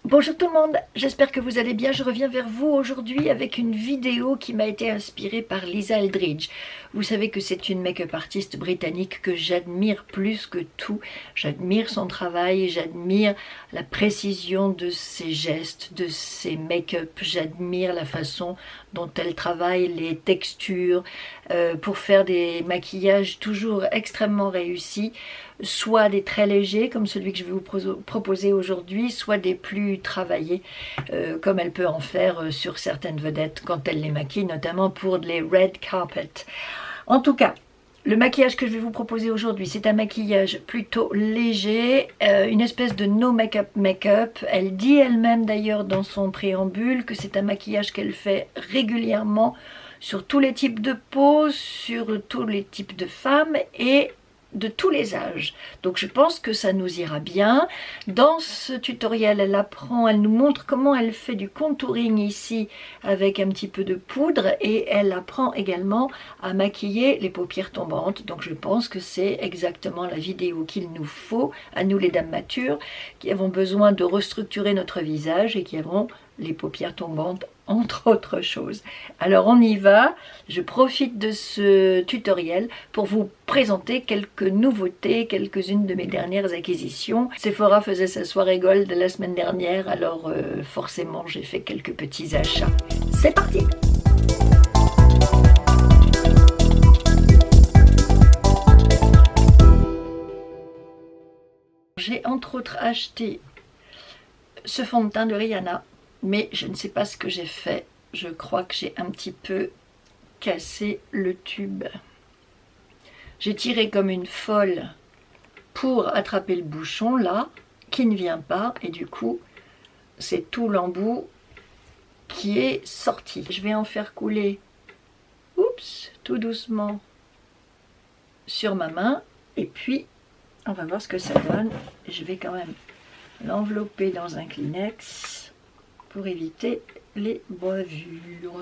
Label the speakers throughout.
Speaker 1: Bonjour tout le monde, j'espère que vous allez bien. Je reviens vers vous aujourd'hui avec une vidéo qui m'a été inspirée par Lisa Eldridge. Vous savez que c'est une make-up artiste britannique que j'admire plus que tout. J'admire son travail, j'admire la précision de ses gestes, de ses make-up. J'admire la façon dont elle travaille les textures pour faire des maquillages toujours extrêmement réussis. Soit des très légers comme celui que je vais vous proposer aujourd'hui, soit des plus travaillés comme elle peut en faire sur certaines vedettes quand elle les maquille, notamment pour les red carpet. En tout cas, le maquillage que je vais vous proposer aujourd'hui, c'est un maquillage plutôt léger, une espèce de no make-up make-up. Elle dit elle-même d'ailleurs dans son préambule que c'est un maquillage qu'elle fait régulièrement sur tous les types de peau, sur tous les types de femmes et de tous les âges. Donc je pense que ça nous ira bien. Dans ce tutoriel, elle nous montre comment elle fait du contouring ici avec un petit peu de poudre et elle apprend également à maquiller les paupières tombantes. Donc je pense que c'est exactement la vidéo qu'il nous faut, à nous les dames matures, qui avons besoin de restructurer notre visage et qui avons les paupières tombantes entre autres choses. Alors on y va, je profite de ce tutoriel pour vous présenter quelques nouveautés, quelques-unes de mes dernières acquisitions. Sephora faisait sa soirée gold la semaine dernière, alors forcément j'ai fait quelques petits achats. C'est parti! J'ai entre autres acheté ce fond de teint de Rihanna, mais je ne sais pas ce que j'ai fait. Je crois que j'ai un petit peu cassé le tube. J'ai tiré comme une folle pour attraper le bouchon là, qui ne vient pas, et du coup, c'est tout l'embout qui est sorti. Je vais en faire couler, oups, tout doucement sur ma main, et puis on va voir ce que ça donne. Je vais quand même l'envelopper dans un Kleenex pour éviter les bavures.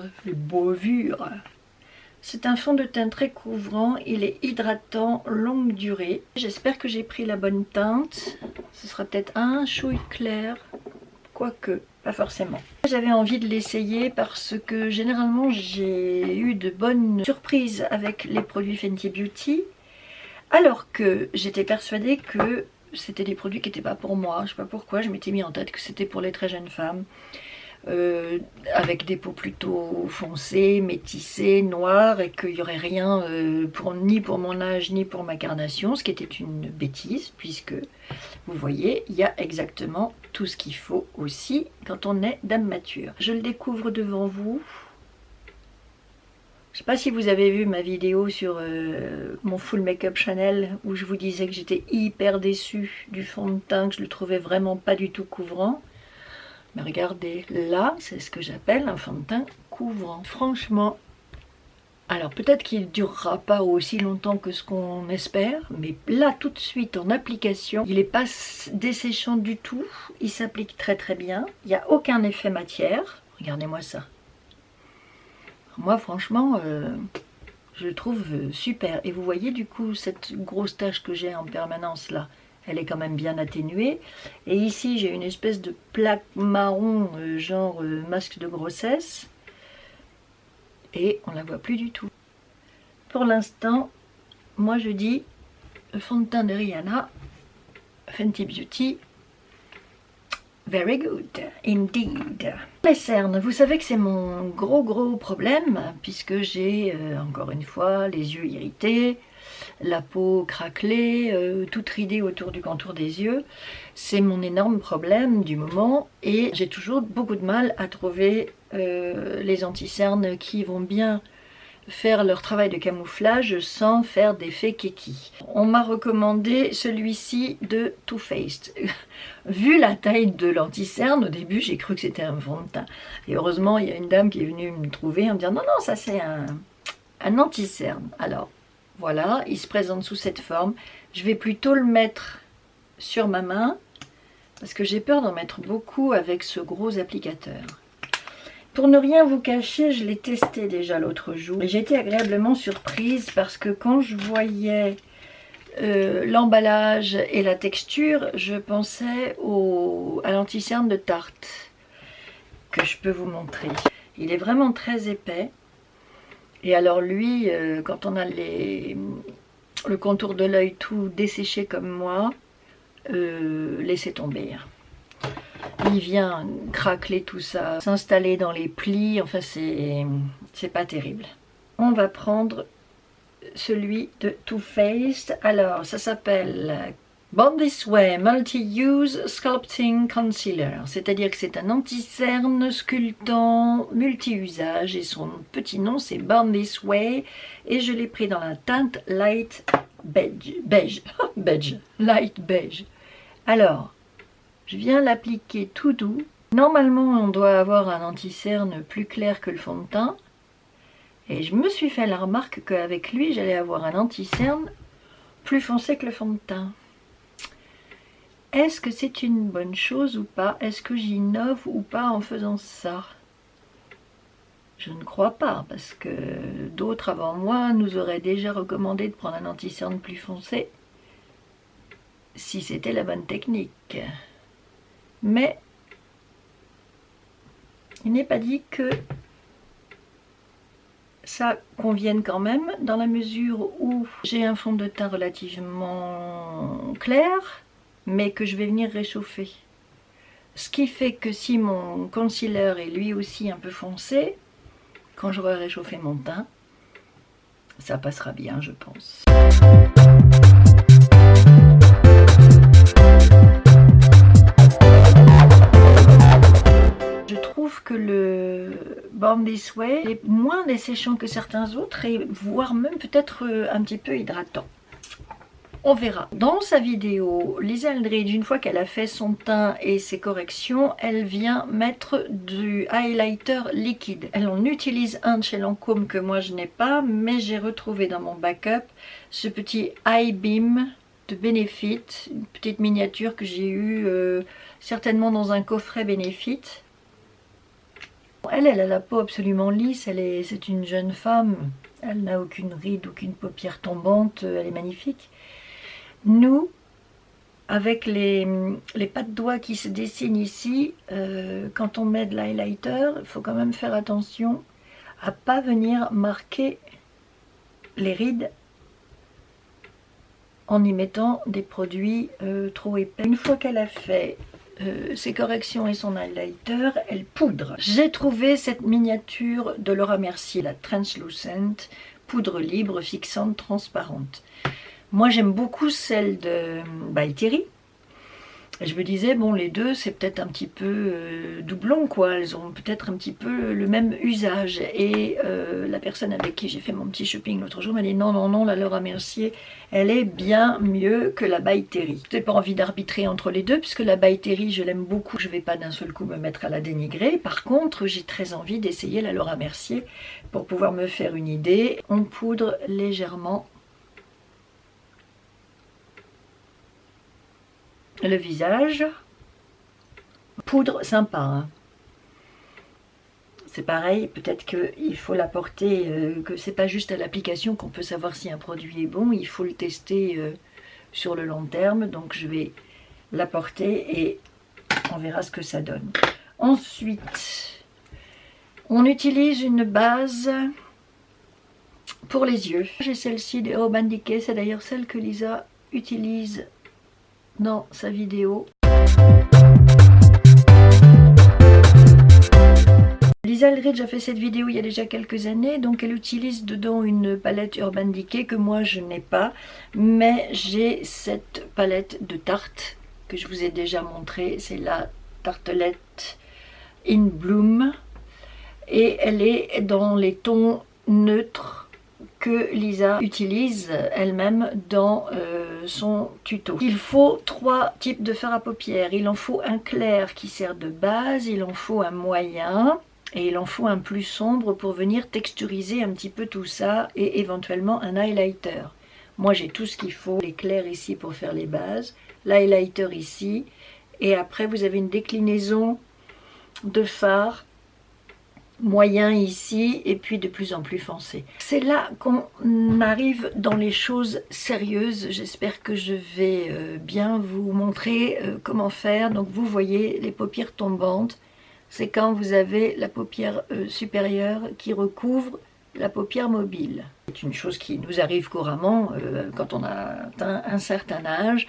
Speaker 1: C'est un fond de teint très couvrant, il est hydratant, longue durée. J'espère que j'ai pris la bonne teinte. Ce sera peut-être un chouille clair, quoique, pas forcément. J'avais envie de l'essayer parce que généralement j'ai eu de bonnes surprises avec les produits Fenty Beauty, alors que j'étais persuadée que c'était des produits qui n'étaient pas pour moi. Je ne sais pas pourquoi, je m'étais mis en tête que c'était pour les très jeunes femmes. Avec des peaux plutôt foncées, métissées, noires, et qu'il n'y aurait rien ni pour mon âge ni pour ma carnation, ce qui était une bêtise, puisque vous voyez, il y a exactement tout ce qu'il faut aussi quand on est dame mature. Je le découvre devant vous. Je ne sais pas si vous avez vu ma vidéo sur mon full make-up Chanel où je vous disais que j'étais hyper déçue du fond de teint, que je le trouvais vraiment pas du tout couvrant. Mais regardez, là, c'est ce que j'appelle un fond de teint couvrant. Franchement, alors peut-être qu'il ne durera pas aussi longtemps que ce qu'on espère, mais là, tout de suite, en application, il n'est pas desséchant du tout. Il s'applique très très bien. Il n'y a aucun effet matière. Regardez-moi ça. Moi, franchement, je le trouve super. Et vous voyez, du coup, cette grosse tache que j'ai en permanence là, elle est quand même bien atténuée. Et ici, j'ai une espèce de plaque marron, genre masque de grossesse. Et on la voit plus du tout. Pour l'instant, moi je dis, le fond de teint de Rihanna, Fenty Beauty, very good, indeed. Les cernes, vous savez que c'est mon gros problème, puisque j'ai, encore une fois, les yeux irrités, la peau craquelée, toute ridée autour du contour des yeux. C'est mon énorme problème du moment et j'ai toujours beaucoup de mal à trouver les anti-cernes qui vont bien faire leur travail de camouflage sans faire d'effet keki. On m'a recommandé celui-ci de Too Faced. Vu la taille de l'anti-cerne, au début j'ai cru que c'était un fond de teint. Et heureusement il y a une dame qui est venue me trouver en me disant non ça c'est un anti-cerne. Alors voilà, il se présente sous cette forme. Je vais plutôt le mettre sur ma main parce que j'ai peur d'en mettre beaucoup avec ce gros applicateur. Pour ne rien vous cacher, je l'ai testé déjà l'autre jour et j'ai été agréablement surprise parce que quand je voyais l'emballage et la texture, je pensais à l'anti-cerne de Tarte, que je peux vous montrer. Il est vraiment très épais. Et alors lui, quand on a le contour de l'œil tout desséché comme moi, laissez tomber. Il vient craqueler tout ça, s'installer dans les plis, enfin c'est pas terrible. On va prendre celui de Too Faced. Alors ça s'appelle Born This Way Multi-Use Sculpting Concealer, c'est-à-dire que c'est un anti-cerne sculptant multi-usage et son petit nom c'est Born This Way et je l'ai pris dans la teinte Light Beige, Light Beige. Alors, je viens l'appliquer tout doux. Normalement, on doit avoir un anti-cerne plus clair que le fond de teint. Et je me suis fait la remarque qu'avec lui, j'allais avoir un anti-cerne plus foncé que le fond de teint. Est-ce que c'est une bonne chose ou pas? Est-ce que j'innove ou pas en faisant ça? Je ne crois pas, parce que d'autres avant moi nous auraient déjà recommandé de prendre un anti-cerne plus foncé, si c'était la bonne technique. Mais il n'est pas dit que ça convienne quand même, dans la mesure où j'ai un fond de teint relativement clair, mais que je vais venir réchauffer. Ce qui fait que si mon concealer est lui aussi un peu foncé, quand j'aurai réchauffé mon teint, ça passera bien, je pense. Je trouve que le Born This Way est moins desséchant que certains autres et voire même peut-être un petit peu hydratant. On verra. Dans sa vidéo, Lisa Eldridge, une fois qu'elle a fait son teint et ses corrections, elle vient mettre du highlighter liquide. Elle en utilise un de chez Lancôme que moi je n'ai pas, mais j'ai retrouvé dans mon backup ce petit Eye Beam de Benefit, une petite miniature que j'ai eue certainement dans un coffret Benefit. Elle a la peau absolument lisse, c'est une jeune femme, elle n'a aucune ride, aucune paupière tombante, elle est magnifique. Nous, avec les pas de doigts qui se dessinent ici, quand on met de l'highlighter, il faut quand même faire attention à ne pas venir marquer les rides en y mettant des produits trop épais. Une fois qu'elle a fait ses corrections et son highlighter, elle poudre. J'ai trouvé cette miniature de Laura Mercier, la Translucent, poudre libre, fixante, transparente. Moi j'aime beaucoup celle de By Terry. Je me disais, bon les deux c'est peut-être un petit peu doublon quoi, elles ont peut-être un petit peu le même usage. Et la personne avec qui j'ai fait mon petit shopping l'autre jour m'a dit non, la Laura Mercier, elle est bien mieux que la By Terry. Je n'ai pas envie d'arbitrer entre les deux puisque la By Terry je l'aime beaucoup, je ne vais pas d'un seul coup me mettre à la dénigrer. Par contre j'ai très envie d'essayer la Laura Mercier pour pouvoir me faire une idée. On poudre légèrement le visage, poudre sympa, hein. C'est pareil, peut-être qu'il faut l'apporter, que c'est pas juste à l'application qu'on peut savoir si un produit est bon, il faut le tester sur le long terme, donc je vais l'apporter et on verra ce que ça donne. Ensuite, on utilise une base pour les yeux. J'ai celle-ci de Urban Decay, c'est d'ailleurs celle que Lisa utilise dans sa vidéo. Lisa Eldridge a fait cette vidéo il y a déjà quelques années, donc elle utilise dedans une palette Urban Decay que moi je n'ai pas, mais j'ai cette palette de Tarte que je vous ai déjà montré, c'est la Tartelette In Bloom et elle est dans les tons neutres que Lisa utilise elle-même dans son tuto. Il faut 3 types de fard à paupières. Il en faut un clair qui sert de base, il en faut un moyen et il en faut un plus sombre pour venir texturiser un petit peu tout ça et éventuellement un highlighter. Moi j'ai tout ce qu'il faut, les clairs ici pour faire les bases, l'highlighter ici et après vous avez une déclinaison de fard moyen ici et puis de plus en plus foncé. C'est là qu'on arrive dans les choses sérieuses. J'espère que je vais bien vous montrer comment faire. Donc vous voyez les paupières tombantes, c'est quand vous avez la paupière supérieure qui recouvre la paupière mobile. C'est une chose qui nous arrive couramment quand on a atteint un certain âge,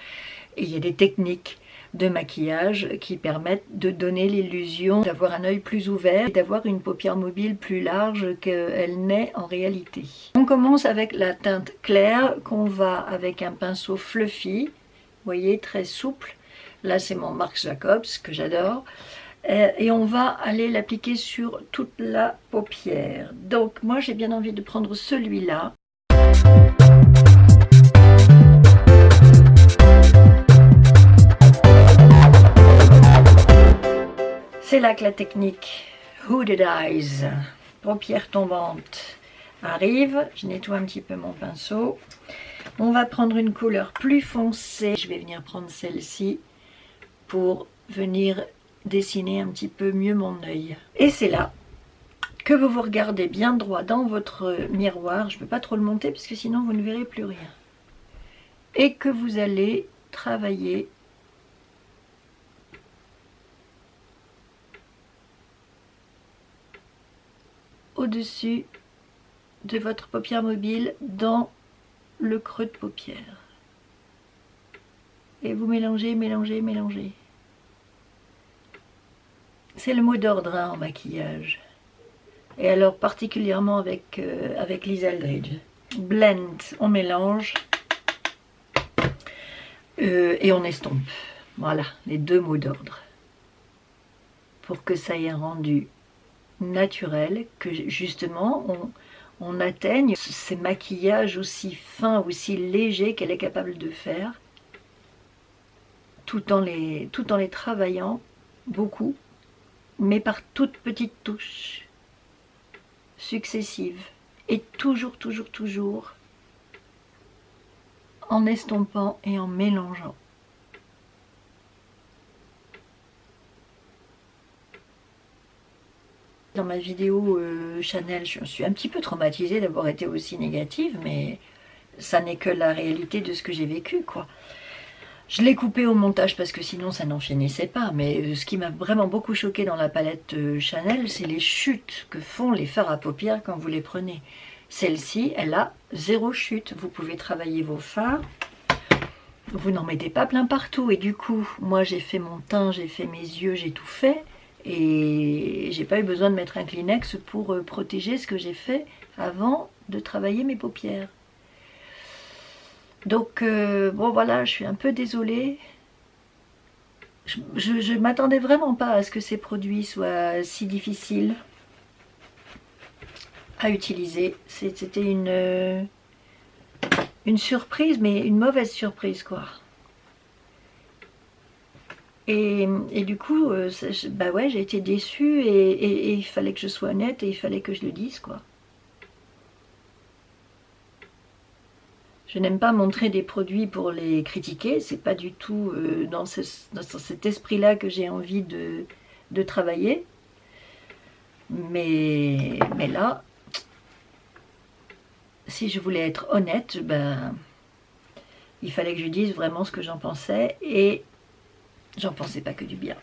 Speaker 1: et il y a des techniques de maquillage qui permettent de donner l'illusion d'avoir un œil plus ouvert et d'avoir une paupière mobile plus large qu'elle n'est en réalité. On commence avec la teinte claire qu'on va avec un pinceau fluffy, vous voyez, très souple. Là c'est mon Marc Jacobs que j'adore. Et on va aller l'appliquer sur toute la paupière. Donc moi j'ai bien envie de prendre celui-là. C'est là que la technique Hooded Eyes, paupières tombantes, arrive. Je nettoie un petit peu mon pinceau. On va prendre une couleur plus foncée. Je vais venir prendre celle-ci pour venir dessiner un petit peu mieux mon œil. Et c'est là que vous vous regardez bien droit dans votre miroir. Je ne peux pas trop le monter parce que sinon vous ne verrez plus rien. Et que vous allez travailler au-dessus de votre paupière mobile dans le creux de paupière. Et vous mélangez, mélangez, mélangez. C'est le mot d'ordre en maquillage. Et alors particulièrement avec Liz Aldridge. Blend, on mélange et on estompe. Voilà, les deux mots d'ordre. Pour que ça ait un rendu naturel, que justement on atteigne ces maquillages aussi fins, aussi légers qu'elle est capable de faire, tout en les travaillant beaucoup, mais par toutes petites touches successives, et toujours, toujours, toujours en estompant et en mélangeant. Dans ma vidéo Chanel, je suis un petit peu traumatisée d'avoir été aussi négative, mais ça n'est que la réalité de ce que j'ai vécu, quoi. Je l'ai coupé au montage parce que sinon ça n'en finissait pas, mais ce qui m'a vraiment beaucoup choqué dans la palette Chanel, c'est les chutes que font les fards à paupières quand vous les prenez. Celle-ci, elle a 0 chute. Vous pouvez travailler vos fards, vous n'en mettez pas plein partout, et du coup, moi j'ai fait mon teint, j'ai fait mes yeux, j'ai tout fait, et j'ai pas eu besoin de mettre un Kleenex pour protéger ce que j'ai fait avant de travailler mes paupières. Donc bon voilà, je suis un peu désolée. Je m'attendais vraiment pas à ce que ces produits soient si difficiles à utiliser. C'était une surprise, mais une mauvaise surprise, quoi. Et du coup, bah ouais, j'ai été déçue et il fallait que je sois honnête et il fallait que je le dise, quoi. Je n'aime pas montrer des produits pour les critiquer, c'est pas du tout dans cet esprit-là que j'ai envie de travailler. Mais là, si je voulais être honnête, ben, il fallait que je dise vraiment ce que j'en pensais, et j'en pensais pas que du bien.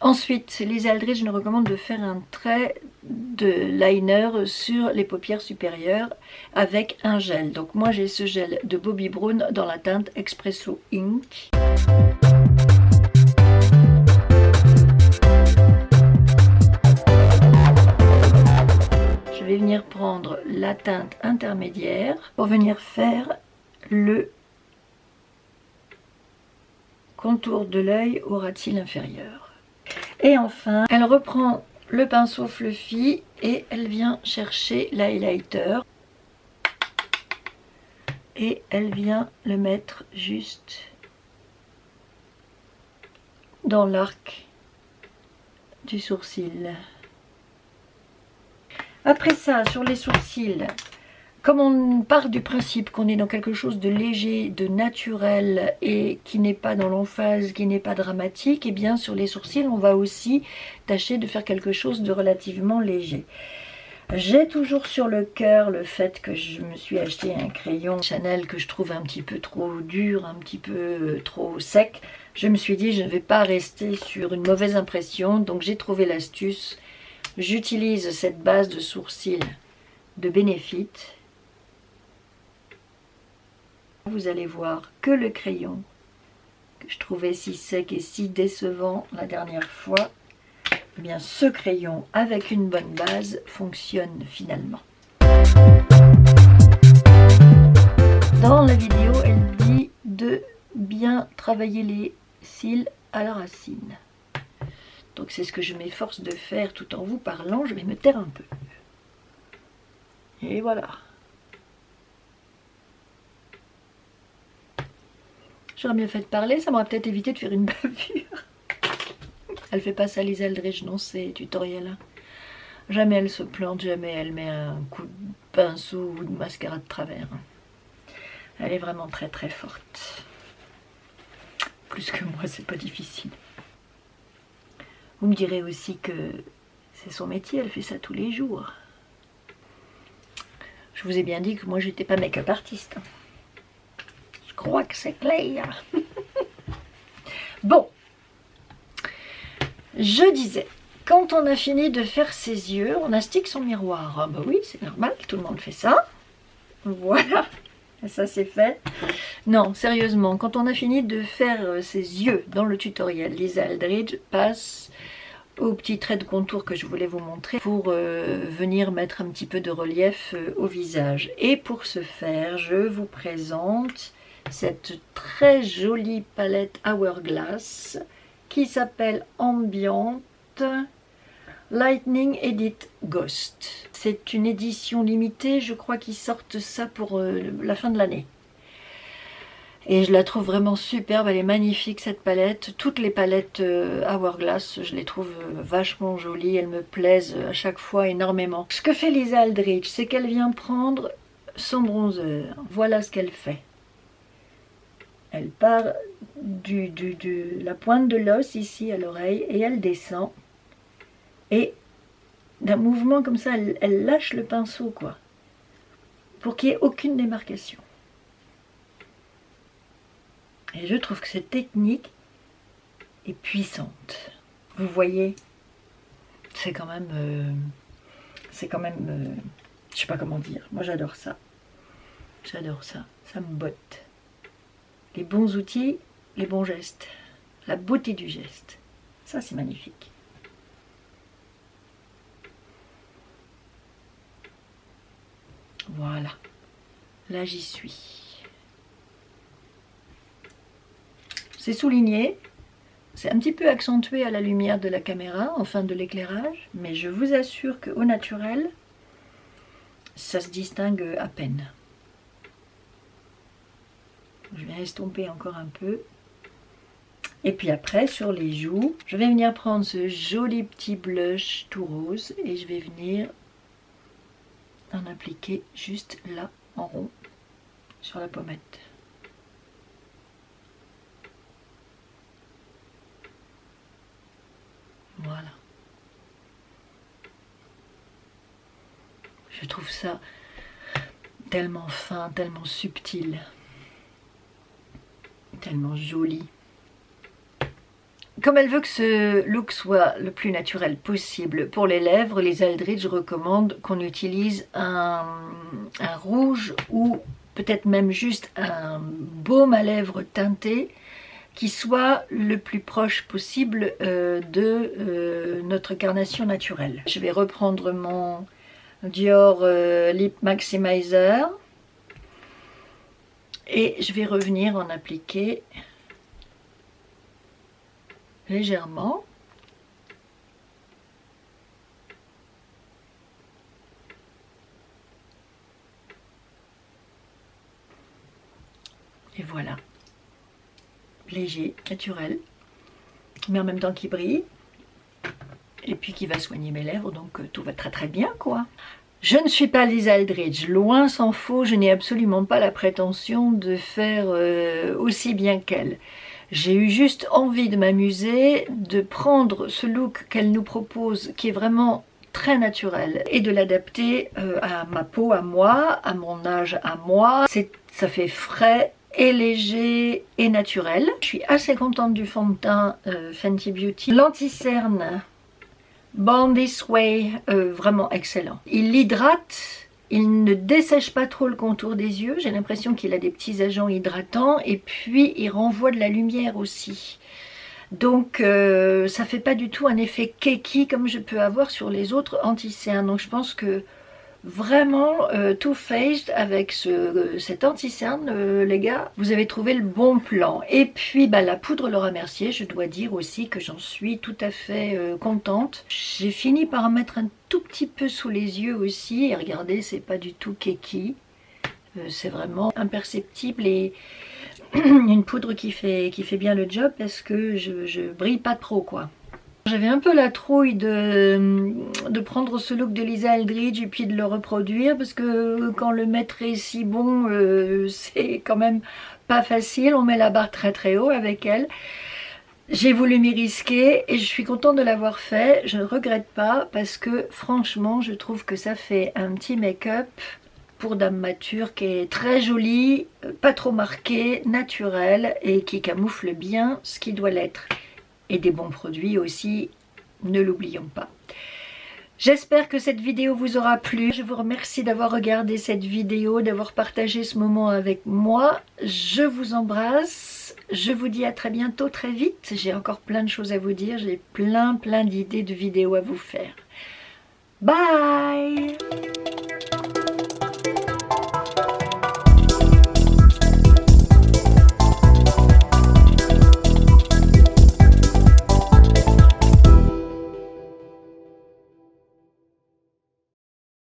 Speaker 1: Ensuite, Liz Aldridge nous recommande de faire un trait de liner sur les paupières supérieures avec un gel. Donc moi j'ai ce gel de Bobbi Brown dans la teinte Espresso Ink. Je vais venir prendre la teinte intermédiaire pour venir faire le contour de l'œil au ras-de-cils inférieur. Et enfin, elle reprend le pinceau fluffy et elle vient chercher l'highlighter. Et elle vient le mettre juste dans l'arc du sourcil. Après ça, sur les sourcils, Comme on part du principe qu'on est dans quelque chose de léger, de naturel et qui n'est pas dans l'emphase, qui n'est pas dramatique, et bien sur les sourcils, on va aussi tâcher de faire quelque chose de relativement léger. J'ai toujours sur le cœur le fait que je me suis acheté un crayon Chanel que je trouve un petit peu trop dur, un petit peu trop sec. Je me suis dit je ne vais pas rester sur une mauvaise impression, donc j'ai trouvé l'astuce. J'utilise cette base de sourcils de Benefit. Vous allez voir que le crayon que je trouvais si sec et si décevant la dernière fois, eh bien ce crayon avec une bonne base fonctionne finalement. Dans la vidéo, elle dit de bien travailler les cils à la racine. Donc c'est ce que je m'efforce de faire tout en vous parlant. Je vais me taire un peu. Et voilà. J'aurais mieux fait de parler, ça m'aurait peut-être évité de faire une bavure. Elle fait pas ça Lisa Eldridge dans ses tutoriels. Jamais elle se plante, jamais elle met un coup de pinceau ou de mascara de travers. Elle est vraiment très très forte. Plus que moi, c'est pas difficile. Vous me direz aussi que c'est son métier, elle fait ça tous les jours. Je vous ai bien dit que moi j'étais pas make-up artiste. Je crois que c'est clair. Bon. Je disais, quand on a fini de faire ses yeux, on astique son miroir. Ah bah oui, c'est normal, tout le monde fait ça. Voilà, et ça c'est fait. Non, sérieusement, quand on a fini de faire ses yeux dans le tutoriel, Lisa Eldridge passe au petit trait de contour que je voulais vous montrer pour venir mettre un petit peu de relief au visage. Et pour ce faire, je vous présente cette très jolie palette Hourglass qui s'appelle Ambient Lightning Edit Ghost. C'est une édition limitée, je crois qu'ils sortent ça pour la fin de l'année. Et je la trouve vraiment superbe, elle est magnifique cette palette. Toutes les palettes Hourglass, je les trouve vachement jolies, elles me plaisent à chaque fois énormément. Ce que fait Lisa Eldridge, c'est qu'elle vient prendre son bronzer. Voilà ce qu'elle fait. Elle part de la pointe de l'os ici à l'oreille et elle descend. Et d'un mouvement comme ça, elle lâche le pinceau, quoi. Pour qu'il n'y ait aucune démarcation. Et je trouve que cette technique est puissante. Vous voyez, c'est quand même... je sais pas comment dire. Moi j'adore ça. J'adore ça. Ça me botte. Les bons outils, les bons gestes. La beauté du geste. Ça, c'est magnifique. Voilà. Là, j'y suis. C'est souligné. C'est un petit peu accentué à la lumière de la caméra, enfin de l'éclairage. Mais je vous assure qu'au naturel, ça se distingue à peine. Je vais estomper encore un peu. Et puis après, sur les joues, je vais venir prendre ce joli petit blush tout rose et je vais venir en appliquer juste là, en rond, sur la pommette. Voilà. Je trouve ça tellement fin, tellement subtil. Tellement joli. Comme elle veut que ce look soit le plus naturel possible pour les lèvres, les Eldridge recommandent qu'on utilise un rouge ou peut-être même juste un baume à lèvres teinté qui soit le plus proche possible de notre carnation naturelle. Je vais reprendre mon Dior Lip Maximizer. Et je vais revenir en appliquer légèrement. Et voilà. Léger, naturel, mais en même temps qui brille. Et puis qui va soigner mes lèvres, donc tout va très très bien, quoi. Je ne suis pas Lisa Eldridge, loin s'en faut, je n'ai absolument pas la prétention de faire aussi bien qu'elle. J'ai eu juste envie de m'amuser, de prendre ce look qu'elle nous propose, qui est vraiment très naturel, et de l'adapter à ma peau, à moi, à mon âge, à moi. Ça fait frais et léger et naturel. Je suis assez contente du fond de teint Fenty Beauty. L'anti-cerne Born This Way, vraiment excellent. Il hydrate, il ne dessèche pas trop le contour des yeux, j'ai l'impression qu'il a des petits agents hydratants, et puis il renvoie de la lumière aussi. Donc ça fait pas du tout un effet keki comme je peux avoir sur les autres anti-cernes. Donc je pense que vraiment Too Faced avec cet anti-cerne, les gars, vous avez trouvé le bon plan. Et puis bah, la poudre Laura Mercier, je dois dire aussi que j'en suis tout à fait contente. J'ai fini par mettre un tout petit peu sous les yeux aussi, et regardez, c'est pas du tout keki, c'est vraiment imperceptible, et une poudre qui fait bien le job, parce que je brille pas trop quoi. J'avais un peu la trouille de prendre ce look de Lisa Eldridge et puis de le reproduire, parce que quand le maître est si bon, c'est quand même pas facile, on met la barre très très haut avec elle. J'ai voulu m'y risquer et je suis contente de l'avoir fait, je ne regrette pas, parce que franchement je trouve que ça fait un petit make-up pour dame mature qui est très joli, pas trop marqué, naturel, et qui camoufle bien ce qui doit l'être. Et des bons produits aussi, ne l'oublions pas. J'espère que cette vidéo vous aura plu. Je vous remercie d'avoir regardé cette vidéo, d'avoir partagé ce moment avec moi. Je vous embrasse. Je vous dis à très bientôt, très vite. J'ai encore plein de choses à vous dire. J'ai plein d'idées de vidéos à vous faire. Bye!